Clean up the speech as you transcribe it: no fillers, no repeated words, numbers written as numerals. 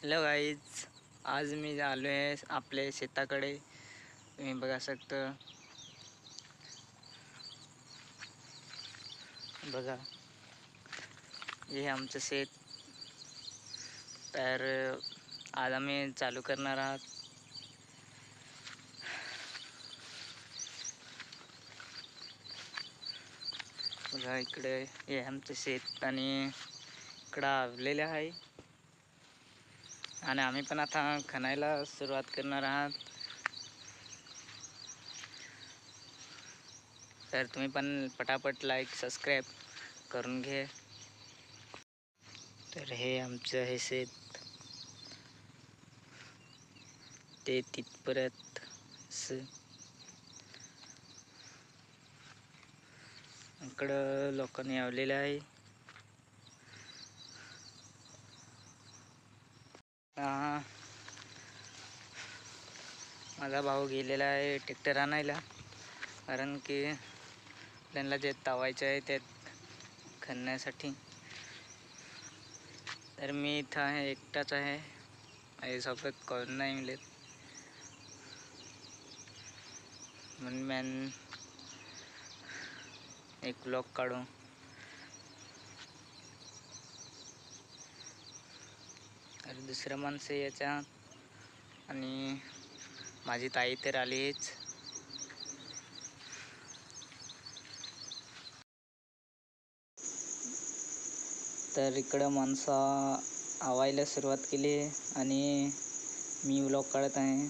Hello guys, आज मी आलो आहे आपल्या शेताकडे. तुम्ही बघा शकता, बघा हे आमचं शेत. तर आज आम्ही चालू करणार आहात. बघा इकडे हे आमचं शेत आणि इकडं आवलेले आहे. आणि आम्ही पण आता खणायला सुरुवात करणार आहात. तर तुम्ही पण पटापट लाईक सबस्क्राईब करून घे. तर हे आमचं हे शेत, ते तिथपर्यंत इकडं लोकांनी आवलेलं आहे. माझा भाऊ गेलेला आहे ट्रॅक्टर आणायला, कारण की त्यांना जे तावायचं आहे ते खणण्यासाठी. तर मी इथं आहे, एकटाच आहे. माझ्यासोबत कोण नाही मिळत, म्हणून मी एक व्लॉग काढू. तर दुसरं माणसं याच्यात, आणि माझी ताई तर आलीच. तर इकडं माणसं आवायला सुरुवात केली आणि मी व्लॉग काढत आहे.